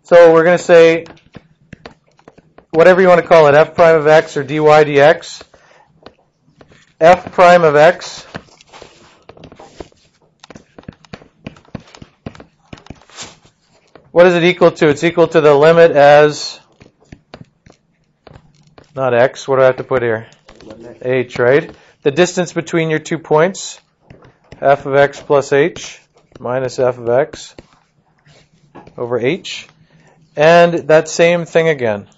So we're going to say, whatever you want to call it, f prime of x or dy dx, f prime of x what is it equal to? It's equal to the limit as, not x, what do I have to put here? H, right? The distance between your 2 points, f of x plus h minus f of x over h. And that same thing again.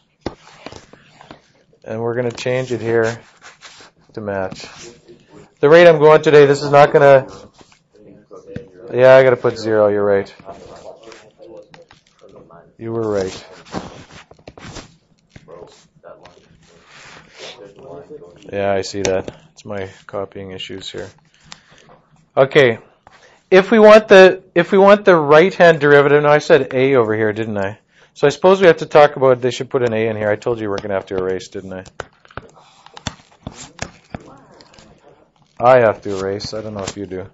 And we're going to change it here to match. The rate I'm going today, this is not going to... Yeah, I got to put 0, you're right. You were right. Yeah, I see that. It's my copying issues here. Okay. If we want the right-hand derivative, no, I said a over here, didn't I? So I suppose we have to talk about, they should put an a in here. I told you we're going to have to erase, didn't I? I have to erase. I don't know if you do.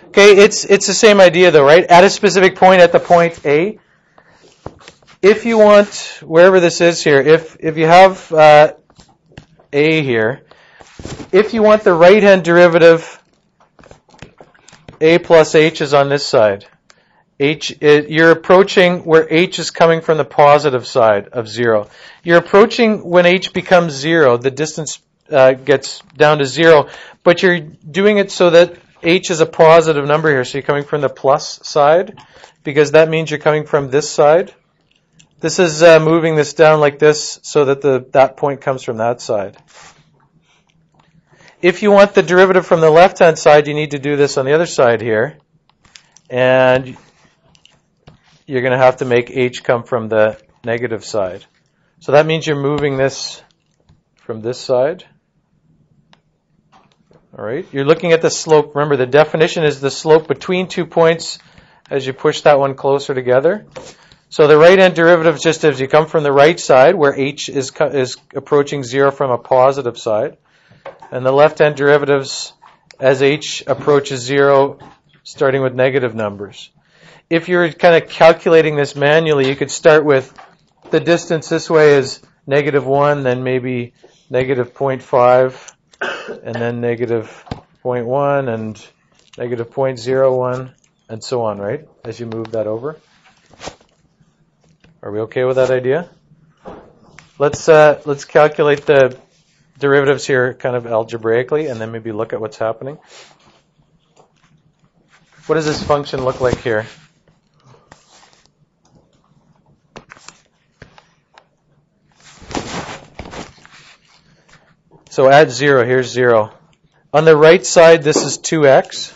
Okay, it's the same idea though, right? At a specific point, at the point A, if you want, wherever this is here, if you have A here, if you want the right-hand derivative, A plus H is on this side. You're approaching where H is coming from the positive side of 0. You're approaching when H becomes 0, the distance gets down to 0, but you're doing it so that H is a positive number here, so you're coming from the plus side, because that means you're coming from this side. This is moving this down like this so that that point comes from that side. If you want the derivative from the left-hand side, you need to do this on the other side here. And you're going to have to make H come from the negative side. So that means you're moving this from this side. All right. You're looking at the slope. Remember, the definition is the slope between 2 points as you push that one closer together. So the right-hand derivative is just as you come from the right side, where H is approaching 0 from a positive side. And the left-hand derivatives as H approaches 0, starting with negative numbers. If you're kind of calculating this manually, you could start with the distance this way is -1, then maybe -0.5, and then -0.1, and -0.01, and so on, right? As you move that over. Are we okay with that idea? Let's calculate the derivatives here kind of algebraically, and then maybe look at what's happening. What does this function look like here? So at 0, here's 0. On the right side, this is 2x.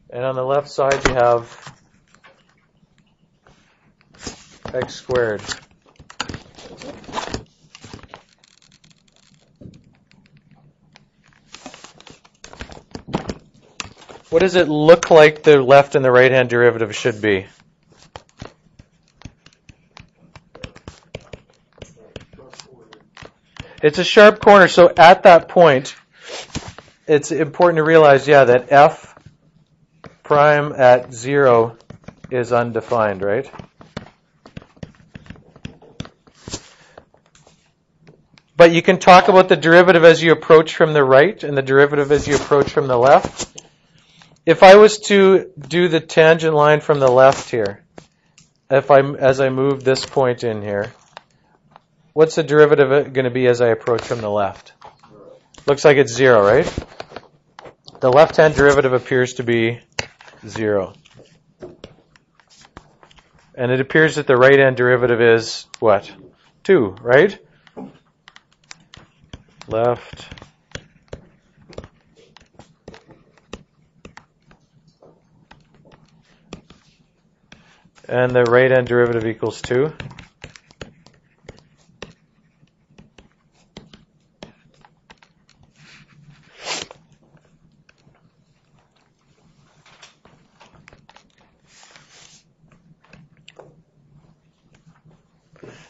And on the left side, you have x squared. What does it look like the left and the right-hand derivative should be? It's a sharp corner, so at that point, it's important to realize, that f prime at 0 is undefined, right? But you can talk about the derivative as you approach from the right and the derivative as you approach from the left. If I was to do the tangent line from the left here, as I move this point in here, what's the derivative going to be as I approach from the left? Looks like it's 0, right? The left-hand derivative appears to be 0. And it appears that the right-hand derivative is what? 2, right? Left. And the right-hand derivative equals 2.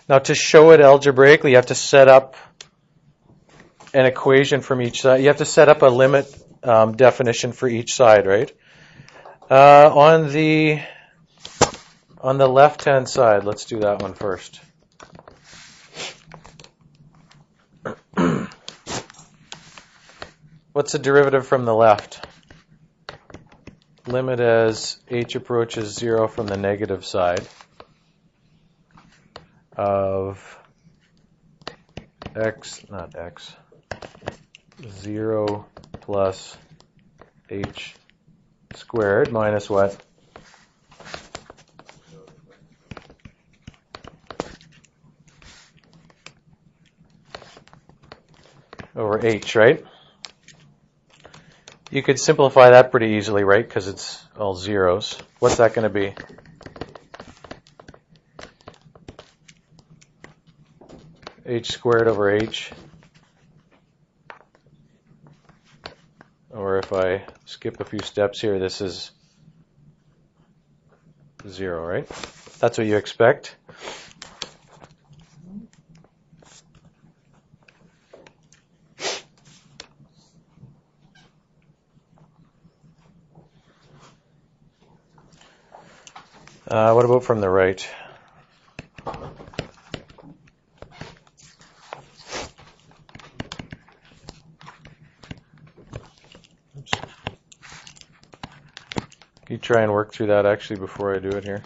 Now, to show it algebraically, you have to set up an equation from each side. You have to set up a limit definition for each side, right? On the left-hand side, let's do that one first. What's the derivative from the left? Limit as h approaches 0 from the negative side of not x, 0 plus h squared minus what? Over h, right? You could simplify that pretty easily, right? Because it's all zeros. What's that going to be? H squared over h. Or if I skip a few steps here, this is 0, right? That's what you expect. What about from the right? Oops. Can you try and work through that actually before I do it here?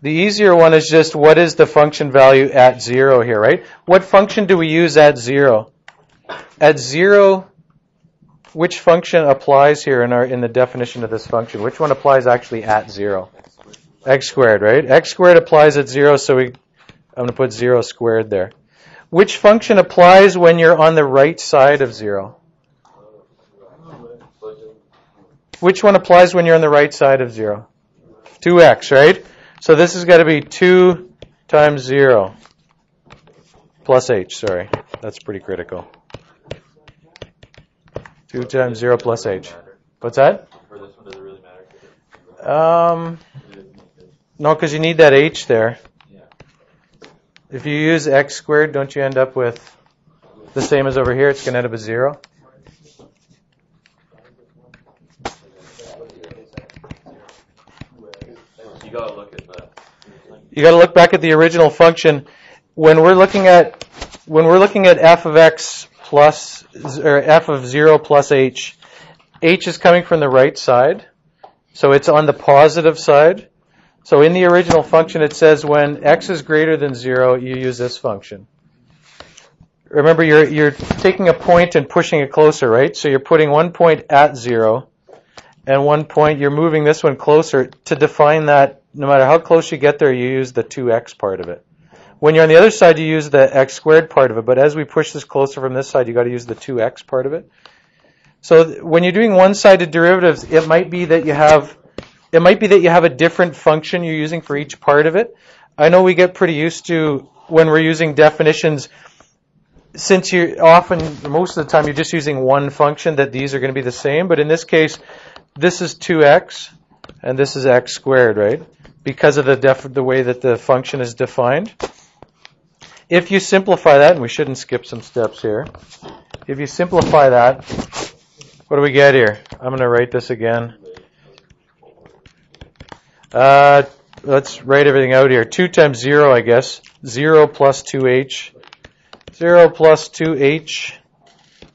The easier one is just what is the function value at 0 here, right? What function do we use at 0? At 0, which function applies here in the definition of this function? Which one applies actually at 0? X squared, right? X squared applies at 0, so I'm going to put 0 squared there. Which function applies when you're on the right side of 0? Which one applies when you're on the right side of 0? 2x, right? So this has got to be 2 times 0 plus h, sorry. That's pretty critical. 2 times 0 plus h. What's that? For this one, does it really matter? No, because you need that h there. Yeah. If you use x squared, don't you end up with the same as over here? It's going to end up as 0. You gotta look at that. You got to look back at the original function. When we're looking at f of x plus or f of 0 plus h is coming from the right side, so it's on the positive side. So in the original function, it says when x is greater than 0, you use this function. Remember, you're taking a point and pushing it closer, right? So you're putting one point at 0, and one point, you're moving this one closer to define that. No matter how close you get there, you use the 2x part of it. When you're on the other side, you use the x squared part of it. But as we push this closer from this side, you got to use the 2x part of it. So when you're doing one-sided derivatives, it might be that you have a different function you're using for each part of it. I know we get pretty used to when we're using definitions, since most of the time you're just using one function, that these are going to be the same. But in this case, this is 2x and this is x squared, right? Because of the way that the function is defined. If you simplify that, and we shouldn't skip some steps here. If you simplify that, what do we get here? I'm going to write this again. Let's write everything out here. 2 times 0, I guess. 0 plus 2h. 0 plus 2h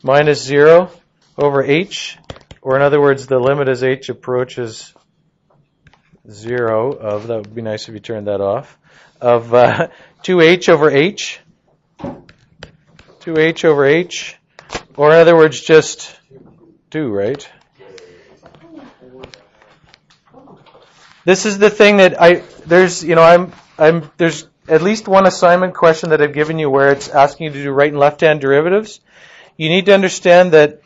minus 0 over h. Or in other words, the limit as h approaches 0 of, that would be nice if you turned that off, of 2h over h. 2h over h. Or in other words, just 2, right? This is the thing that there's at least one assignment question that I've given you where it's asking you to do right and left-hand derivatives. You need to understand that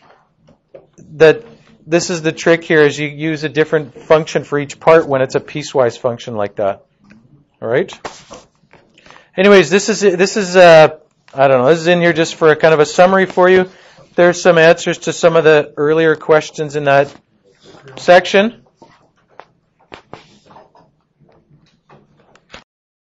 this is the trick here, is you use a different function for each part when it's a piecewise function like that. All right? Anyways, this is I don't know, this is in here just for a kind of a summary for you. There's some answers to some of the earlier questions in that section.